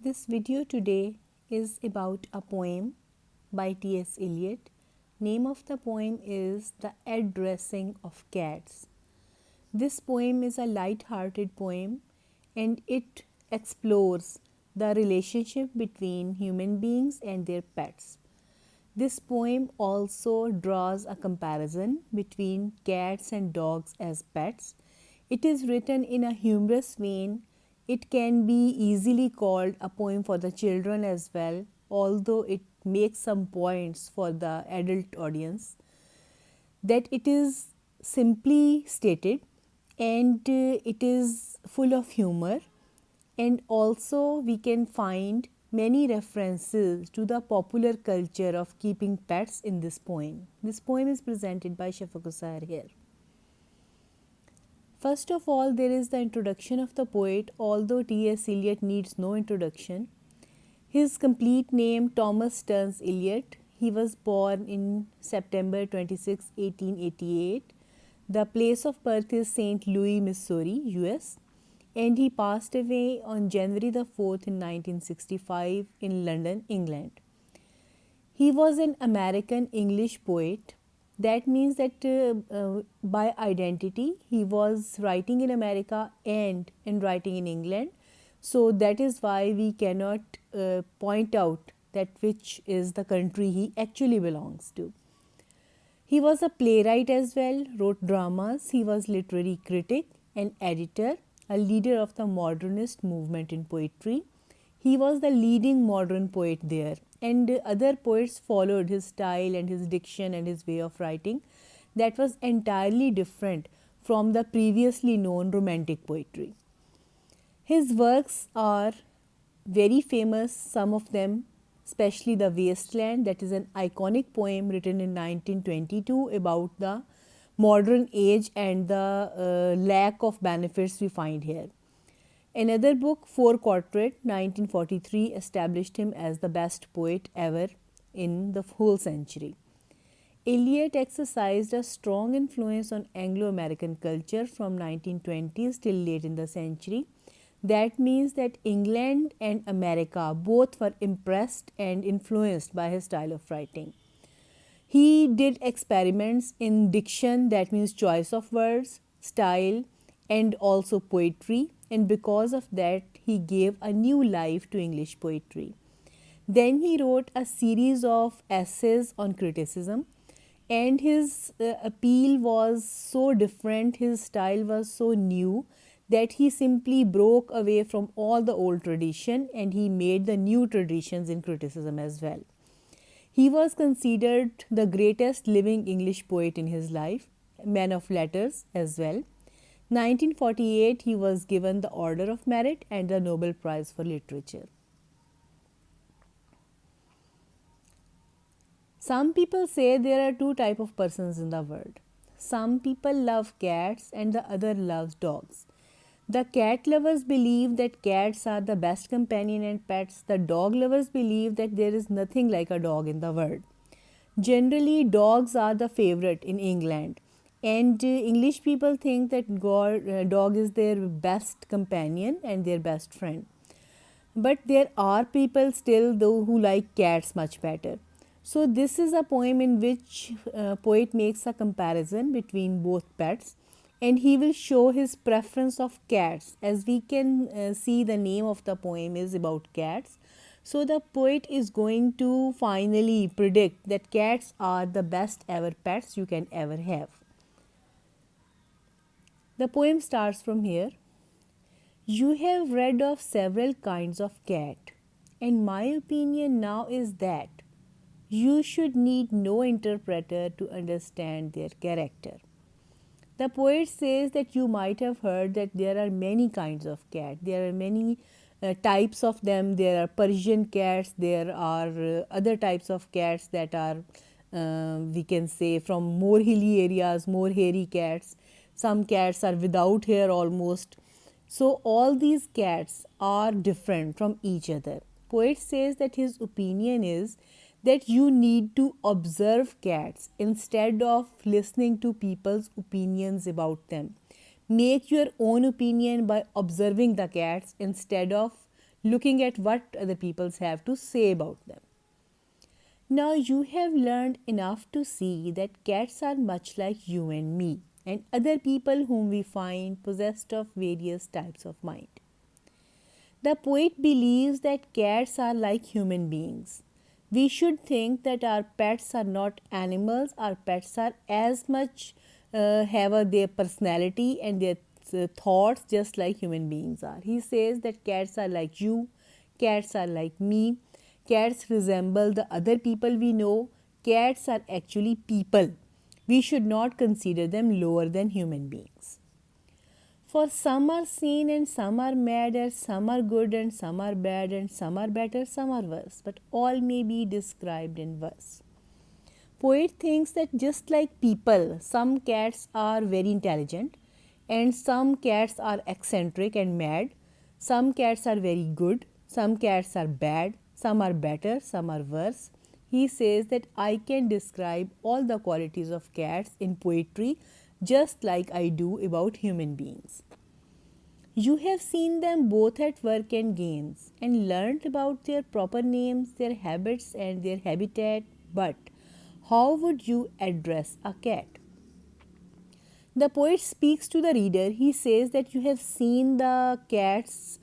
This video today is about a poem by T.S. Eliot. Name of the poem is The Addressing of Cats. This poem is a light-hearted poem and it explores the relationship between human beings and their pets. This poem also draws a comparison between cats and dogs as pets. It is written in a humorous vein. It can be easily called a poem for the children as well, although it makes some points for the adult audience. That it is simply stated and it is full of humor, and also we can find many references to the popular culture of keeping pets in this poem. This poem is presented by Shafaq Usair here. First of all, there is the introduction of the poet, although T.S. Eliot needs no introduction. His complete name, Thomas Stearns Eliot. He was born in September 26, 1888. The place of birth is St. Louis, Missouri, US. And he passed away on January the 4th in 1965 in London, England. He was an American English poet. That means that by identity he was writing in America and writing in England. So that is why we cannot point out that which is the country he actually belongs to. He was a playwright as well, wrote dramas. He was literary critic and editor, a leader of the modernist movement in poetry. He was the leading modern poet there, and other poets followed his style and his diction and his way of writing that was entirely different from the previously known romantic poetry. His works are very famous, some of them, especially The Wasteland, that is an iconic poem written in 1922 about the modern age and the lack of benefits we find here. Another book, Four Quartet, 1943, established him as the best poet ever in the whole century. Eliot exercised a strong influence on Anglo-American culture from 1920s till late in the century. That means that England and America both were impressed and influenced by his style of writing. He did experiments in diction, that means choice of words, style, and also poetry, and because of that he gave a new life to English poetry. Then he wrote a series of essays on criticism, and his appeal was so different, his style was so new that he simply broke away from all the old tradition and he made the new traditions in criticism as well. He was considered the greatest living English poet in his life, man of letters as well. 1948 he was given the Order of Merit and the Nobel Prize for Literature. Some people say there are two types of persons in the world. Some people love cats and the other loves dogs. The cat lovers believe that cats are the best companion and pets. The dog lovers believe that there is nothing like a dog in the world. Generally, dogs are the favorite in England, and English people think that dog is their best companion and their best friend. But there are people still though who like cats much better. So this is a poem in which poet makes a comparison between both pets, and he will show his preference of cats. As we can see, the name of the poem is about cats. So the poet is going to finally predict that cats are the best ever pets you can ever have. The poem starts from here. You have read of several kinds of cat, and my opinion now is that you should need no interpreter to understand their character. The poet says that you might have heard that there are many kinds of cat. There are many types of them. There are Persian cats. There are other types of cats that are, we can say, from more hilly areas, more hairy cats. Some cats are without hair almost. So all these cats are different from each other. Poet says that his opinion is that you need to observe cats instead of listening to people's opinions about them. Make your own opinion by observing the cats instead of looking at what other people have to say about them. Now you have learned enough to see that cats are much like you and me and other people whom we find possessed of various types of mind. The poet believes that cats are like human beings. We should think that our pets are not animals, our pets are as much have their personality and their thoughts just like human beings are. He says that cats are like you, cats are like me, cats resemble the other people we know, cats are actually people. We should not consider them lower than human beings. For some are sane and some are mad, and some are good and some are bad, and some are better, some are worse, but all may be described in verse. Poet thinks that just like people, some cats are very intelligent and some cats are eccentric and mad. Some cats are very good, some cats are bad, some are better, some are worse. He says that I can describe all the qualities of cats in poetry just like I do about human beings. You have seen them both at work and games and learned about their proper names, their habits, and their habitat, but how would you address a cat? The poet speaks to the reader. He says that you have seen the cats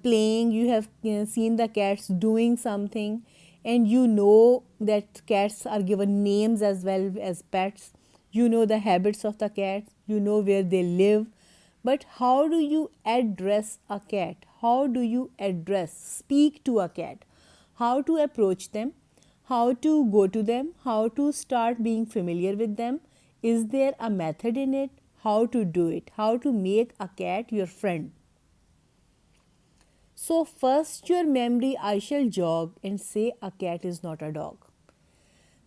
playing, you have seen the cats doing something, and you know that cats are given names as well as pets. You know the habits of the cats, you know where they live. But how do you address a cat? How do you speak to a cat? How to approach them? How to go to them? How to start being familiar with them? Is there a method in it? How to do it? How to make a cat your friend? So, first your memory I shall jog and say a cat is not a dog.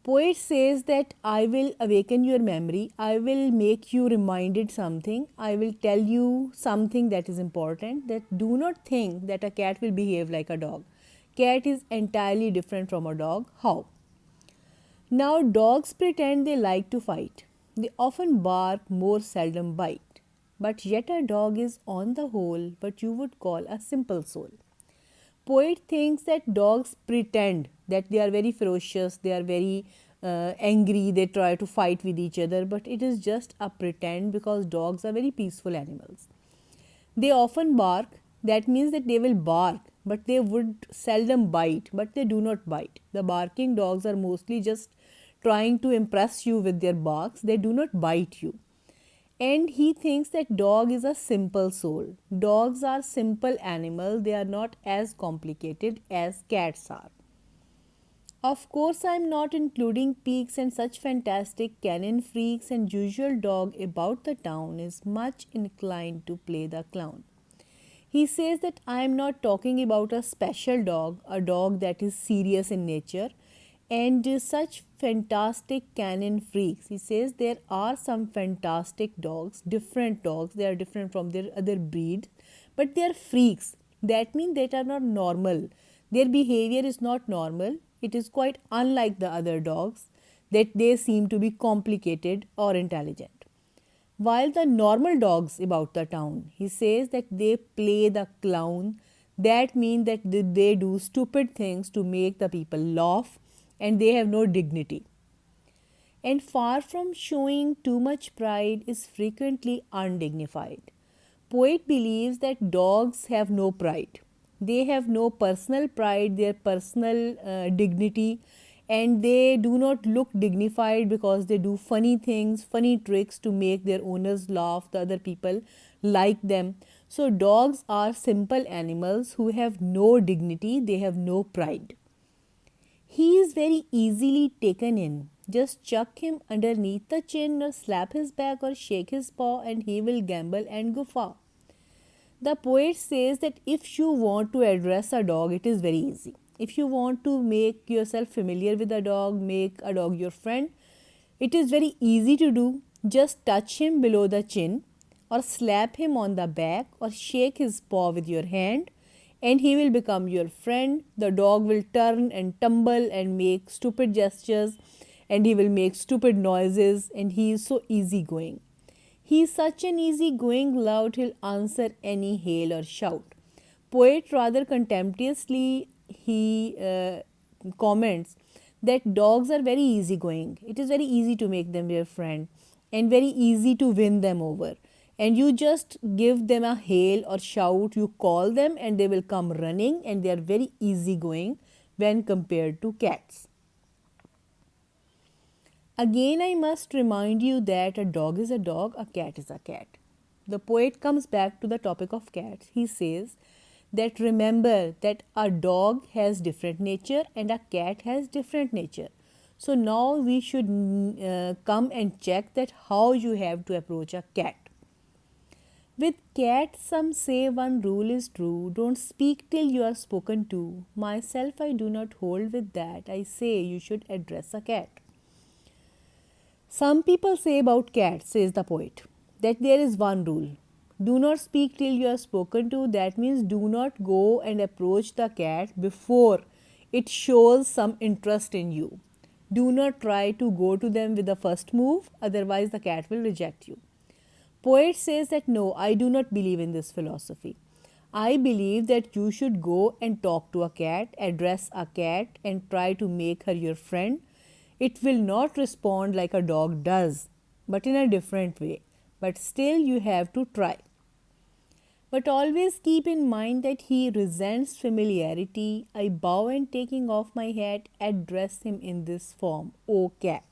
Poet says that I will awaken your memory, I will make you reminded something, I will tell you something that is important, that do not think that a cat will behave like a dog. Cat is entirely different from a dog. How? Now dogs pretend they like to fight. They often bark, more seldom bite. But yet a dog is on the whole what you would call a simple soul. Poet thinks that dogs pretend that they are very ferocious, they are very angry, they try to fight with each other, but it is just a pretend because dogs are very peaceful animals. They often bark, that means that they will bark, but they would seldom bite, but they do not bite. The barking dogs are mostly just trying to impress you with their barks, they do not bite you. And he thinks that dog is a simple soul. Dogs are simple animals, they are not as complicated as cats are. Of course, I am not including peaks and such fantastic canine freaks, and usual dog about the town is much inclined to play the clown. He says that I am not talking about a special dog, a dog that is serious in nature, and such fantastic canine freaks. He says there are some fantastic dogs, different dogs, they are different from their other breed, but they are freaks. That means they are not normal. Their behavior is not normal. It is quite unlike the other dogs, that they seem to be complicated or intelligent. While the normal dogs about the town, he says that they play the clown. That means that they do stupid things to make the people laugh, and they have no dignity. And far from showing too much pride is frequently undignified. Poet believes that dogs have no pride. They have no personal pride, their personal dignity, and they do not look dignified because they do funny things, funny tricks to make their owners laugh, the other people like them. So dogs are simple animals who have no dignity, they have no pride. He is very easily taken in. Just chuck him underneath the chin or slap his back or shake his paw and he will gambol and guffaw. The poet says that if you want to address a dog, it is very easy. If you want to make yourself familiar with a dog, make a dog your friend, it is very easy to do. Just touch him below the chin or slap him on the back or shake his paw with your hand and he will become your friend. The dog will turn and tumble and make stupid gestures and he will make stupid noises, and he is so easygoing. He is such an easygoing lout, he'll answer any hail or shout. Poet rather contemptuously he comments that dogs are very easygoing. It is very easy to make them your friend and very easy to win them over. And you just give them a hail or shout, you call them and they will come running, and they are very easygoing when compared to cats. Again, I must remind you that a dog is a dog, a cat is a cat. The poet comes back to the topic of cats. He says that remember that a dog has different nature and a cat has different nature. So now we should come and check that how you have to approach a cat. With cats, some say one rule is true, don't speak till you are spoken to. Myself, I do not hold with that. I say you should address a cat. Some people say about cats, says the poet, that there is one rule. Do not speak till you are spoken to. That means do not go and approach the cat before it shows some interest in you. Do not try to go to them with the first move, otherwise the cat will reject you. Poet says that no, I do not believe in this philosophy. I believe that you should go and talk to a cat, address a cat, and try to make her your friend. It will not respond like a dog does, but in a different way. But still, you have to try. But always keep in mind that he resents familiarity. I bow and taking off my hat, address him in this form, O cat.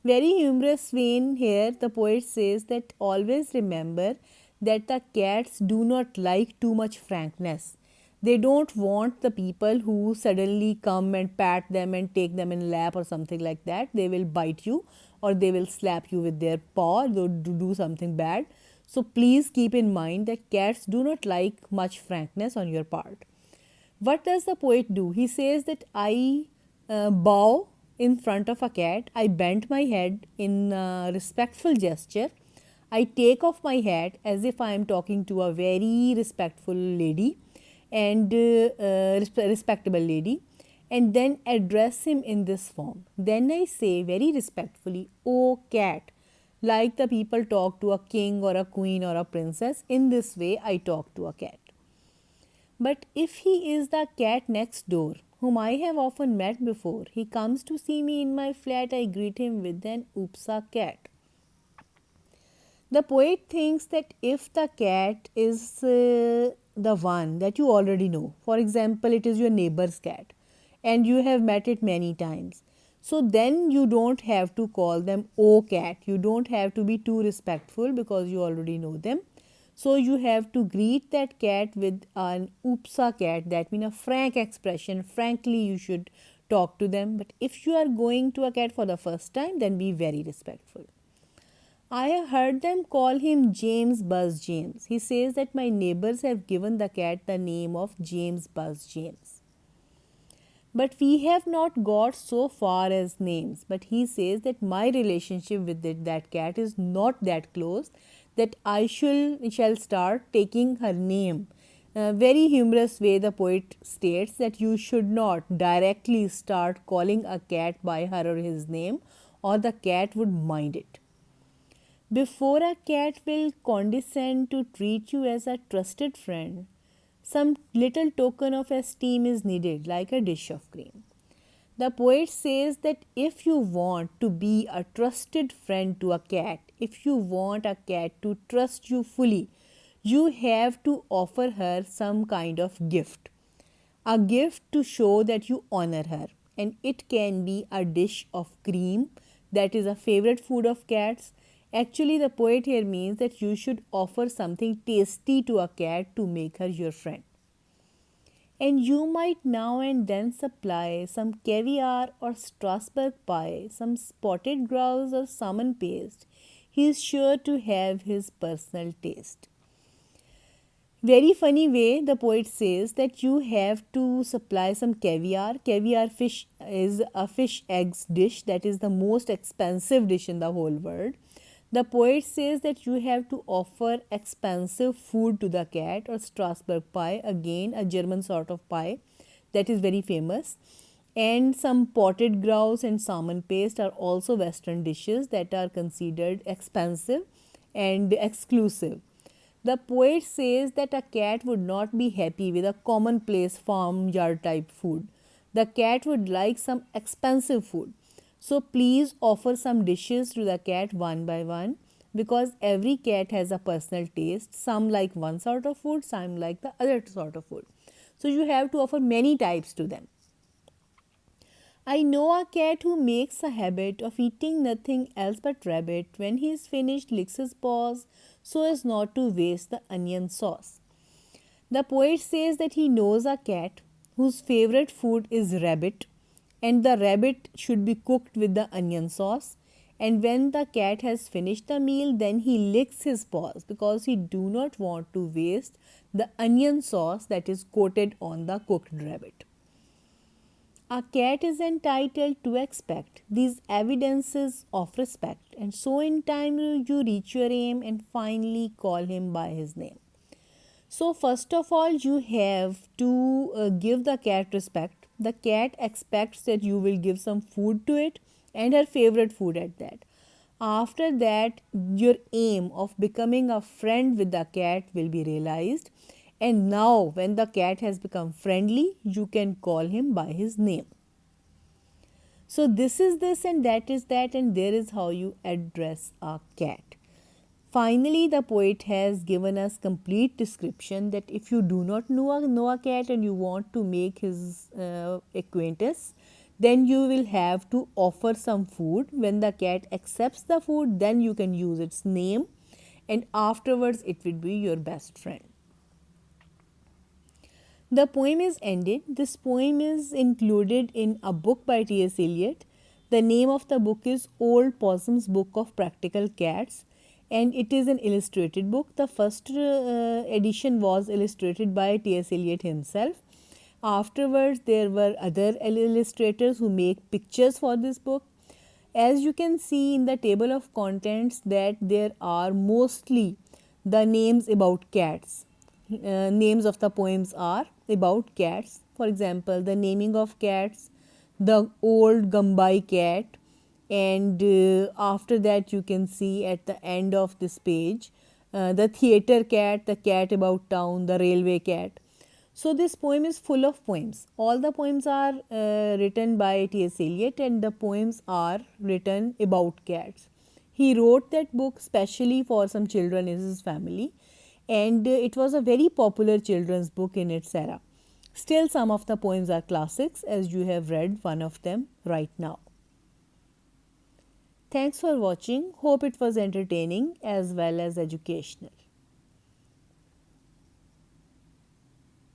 Very humorous vein here, the poet says that always remember that the cats do not like too much frankness. They don't want the people who suddenly come and pat them and take them in lap or something like that. They will bite you or they will slap you with their paw or do something bad. So please keep in mind that cats do not like much frankness on your part. What does the poet do? He says that I bow in front of a cat. I bend my head in a respectful gesture. I take off my hat as if I am talking to a very respectful lady and respectable lady, and then address him in this form. Then I say very respectfully, "Oh cat," like the people talk to a king or a queen or a princess. In this way, I talk to a cat. But if he is the cat next door, whom I have often met before, he comes to see me in my flat, I greet him with an "Oopsa cat." The poet thinks that if the cat is the one that you already know, for example, it is your neighbor's cat and you have met it many times, so then you don't have to call them "Oh cat." You don't have to be too respectful because you already know them. So you have to greet that cat with an "Oopsa cat." That means a frank expression. Frankly, you should talk to them. But if you are going to a cat for the first time, then be very respectful. I have heard them call him James Buzz James. He says that my neighbors have given the cat the name of James Buzz James. But we have not got so far as names. But he says that my relationship with that cat is not that close, that I shall start taking her name. Very humorous way the poet states that you should not directly start calling a cat by her or his name, or the cat would mind it. Before a cat will condescend to treat you as a trusted friend, some little token of esteem is needed, like a dish of cream. The poet says that if you want to be a trusted friend to a cat, if you want a cat to trust you fully, you have to offer her some kind of gift. A gift to show that you honor her. And it can be a dish of cream, that is a favorite food of cats. Actually, the poet here means that you should offer something tasty to a cat to make her your friend. And you might now and then supply some caviar or Strasbourg pie, some spotted grouse or salmon paste. He is sure to have his personal taste. Very funny way the poet says that you have to supply some caviar. Caviar fish is a fish eggs dish that is the most expensive dish in the whole world. The poet says that you have to offer expensive food to the cat, or Strasbourg pie, again a German sort of pie that is very famous. And some potted grouse and salmon paste are also Western dishes that are considered expensive and exclusive. The poet says that a cat would not be happy with a commonplace farmyard type food. The cat would like some expensive food. So please offer some dishes to the cat one by one, because every cat has a personal taste. Some like one sort of food, some like the other sort of food. So you have to offer many types to them. I know a cat who makes a habit of eating nothing else but rabbit. When he is finished, licks his paws so as not to waste the onion sauce. The poet says that he knows a cat whose favorite food is rabbit, and the rabbit should be cooked with the onion sauce. And when the cat has finished the meal, then he licks his paws because he do not want to waste the onion sauce that is coated on the cooked rabbit. A cat is entitled to expect these evidences of respect, and so in time you reach your aim and finally call him by his name. So, first of all, you have to give the cat respect. The cat expects that you will give some food to it, and her favorite food at that. After that, your aim of becoming a friend with the cat will be realized. And now, when the cat has become friendly, you can call him by his name. So, this is this, and that is that, and there is how you address a cat. Finally, the poet has given us complete description that if you do not know a cat and you want to make his acquaintance, then you will have to offer some food. When the cat accepts the food, then you can use its name, and afterwards it will be your best friend. The poem is ended. This poem is included in a book by T.S. Eliot. The name of the book is Old Possum's Book of Practical Cats, and it is an illustrated book. The first edition was illustrated by T.S. Eliot himself. Afterwards, there were other illustrators who make pictures for this book. As you can see in the table of contents that there are mostly the names about cats. Names of the poems are about cats. For example, the naming of cats, the old Gumbai cat, and after that you can see at the end of this page the theatre cat, the cat about town, the railway cat. So this poem is full of poems. All the poems are written by T.S. Eliot, and the poems are written about cats. He wrote that book specially for some children in his family, and it was a very popular children's book in its era. Still, some of the poems are classics, as you have read one of them right now. Thanks for watching. Hope it was entertaining as well as educational.